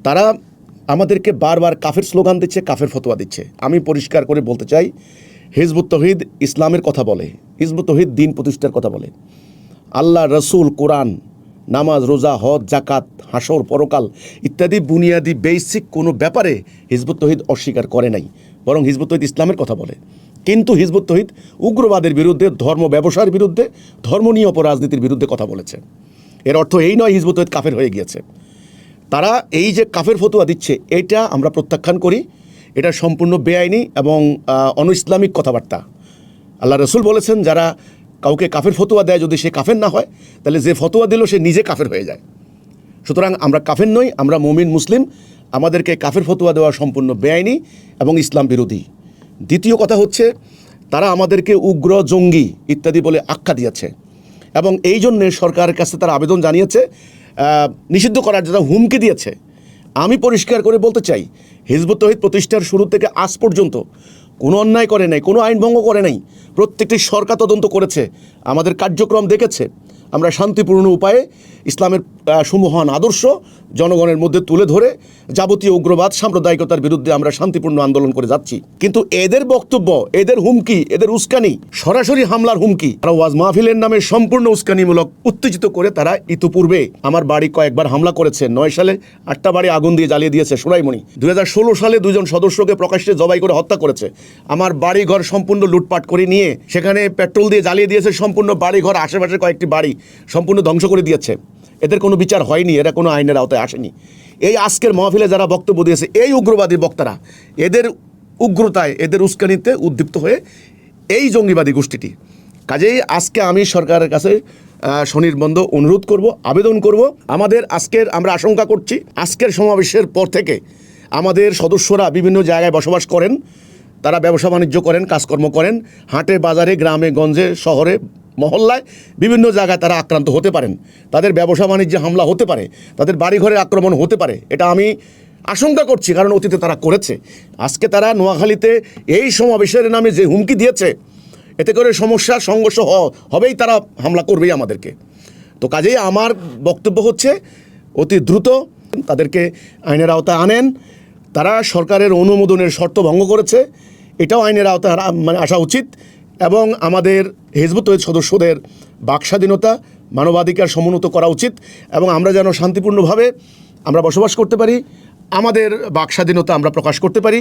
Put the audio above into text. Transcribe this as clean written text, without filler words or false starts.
তারা আমাদেরকে বারবার কাফের স্লোগান দিচ্ছে, কাফের ফতোয়া দিচ্ছে। আমি পরিষ্কার করে বলতে চাই, হিজবুত তৌহিদ ইসলামের কথা বলে, হিজবুত তৌহিদ দিন প্রতিষ্ঠার কথা বলে। আল্লাহ, রসুল, কোরআন, নামাজ, রোজা, হজ, জাকাত, হাসর, পরকাল ইত্যাদি বুনিয়াদি বেসিক কোনো ব্যাপারে হিজবুত তৌহিদ অস্বীকার করে নাই, বরং হিজবুত তৌহিদ ইসলামের কথা বলে। কিন্তু হিজবুত তৌহিদ উগ্রবাদের বিরুদ্ধে, ধর্ম ব্যবসার বিরুদ্ধে, ধর্ম নিয়ে অপরাজনীতির বিরুদ্ধে কথা বলেছে। এর অর্থ এই নয় হিজবুত তৌহিদ কাফের হয়ে গিয়েছে। তারা এই যে কাফের ফতোয়া দিচ্ছে, এটা আমরা প্রত্যাখ্যান করি। এটা সম্পূর্ণ বেআইনি এবং অনইসলামিক কথাবার্তা। আল্লাহ রসুল বলেছেন, যারা কাউকে কাফের ফতোয়া দেয়, যদি সে কাফের না হয়, তাহলে যে ফতোয়া দিল সে নিজে কাফের হয়ে যায়। সুতরাং আমরা কাফের নই, আমরা মুমিন মুসলিম। আমাদেরকে কাফের ফতোয়া দেওয়া সম্পূর্ণ বেআইনি এবং ইসলাম বিরোধী। দ্বিতীয় কথা হচ্ছে, তারা আমাদেরকে উগ্র, জঙ্গি ইত্যাদি বলে আখ্যা দিয়েছে এবং এই জন্যে সরকারের কাছে তারা আবেদন জানিয়েছে, নিষিদ্ধ করার জন্য হুমকি দিয়েছে। আমি পরিষ্কার করে বলতে চাই, হিজবুত তৌহিদ প্রতিষ্ঠার শুরু থেকে আজ পর্যন্ত কোনো অন্যায় করে নাই, কোনো আইন ভঙ্গ করে নাই। প্রত্যেকটি সরকার তদন্ত করেছে, আমাদের কার্যক্রম দেখেছে। আমরা শান্তিপূর্ণ উপায়ে ইসলামের সুমহান আদর্শ জনগণের মধ্যে তুলে ধরে যাবতীয় উগ্রবাদ, সাম্প্রদায়িকতার বিরুদ্ধে আমরা শান্তিপূর্ণ আন্দোলন করে যাচ্ছি। কিন্তু এদের বক্তব্য, এদের হুমকি, এদের উস্কানি, সরাসরি হামলার হুমকি, তারা ওয়াজ মাহফিলের নামে সম্পূর্ণ উস্কানিমূলক উত্তেজিত করে তারা ইতিপূর্বে আমার বাড়ি কয়েকবার হামলা করেছে। 9 সালে 8টা বাড়ি আগুন দিয়ে জ্বালিয়ে দিয়েছে সোনাইমণি। 2016 সালে 2 জন সদস্যকে প্রকাশ্যে জবাই করে হত্যা করেছে। আমার বাড়িঘর সম্পূর্ণ লুটপাট করে নিয়ে সেখানে পেট্রোল দিয়ে জ্বালিয়ে দিয়েছে। সম্পূর্ণ বাড়িঘর, আশেপাশের কয়েকটি বাড়ি সম্পূর্ণ ধ্বংস করে দিয়েছে। এদের কোনো বিচার হয়নি, এরা কোনো আইনের আওতায় আসেনি। এই আজকের মাহফিলে যারা বক্তব্য দিয়েছে, এই উগ্রবাদী বক্তারা, এদের উগ্রতায়, এদের উস্কানিতে উদ্দীপ্ত হয়ে এই জঙ্গিবাদী গোষ্ঠীটি। কাজেই আজকে আমি সরকারের কাছে স্বনির্বন্ধ অনুরোধ করব, আবেদন করব। আমাদের আজকের, আমরা আশঙ্কা করছি, আজকের সমাবেশের পর থেকে আমাদের সদস্যরা বিভিন্ন জায়গায় বসবাস করেন, তারা ব্যবসা বাণিজ্য করেন, কাজকর্ম করেন, হাটে বাজারে, গ্রামে গঞ্জে, শহরে, মহল্লায়, বিভিন্ন জায়গায় তারা আক্রান্ত হতে পারেন। তাদের ব্যবসা বাণিজ্যে হামলা হতে পারে, তাদের বাড়িঘরে আক্রমণ হতে পারে। এটা আমি আশঙ্কা করছি, কারণ অতীতে তারা করেছে। আজকে তারা নোয়াখালীতে এই সমাবেশের নামে যে হুমকি দিয়েছে, এতে করে সমস্যা, সংঘর্ষ হবেই, তারা হামলা করবেই আমাদেরকে। তো কাজেই আমার বক্তব্য হচ্ছে, অতি দ্রুত তাদেরকে আইনের আওতায় আনেন। তারা সরকারের অনুমোদনের শর্ত ভঙ্গ করেছে, এটাও আইনের আওতায় আসা উচিত। এবং আমাদের হিজবুত তৌহিদ সদস্যদের বাকস্বাধীনতা, মানবাধিকার সমুন্নত করা উচিত এবং আমরা যেন শান্তিপূর্ণভাবে আমরা বসবাস করতে পারি, আমাদের বাকস্বাধীনতা আমরা প্রকাশ করতে পারি।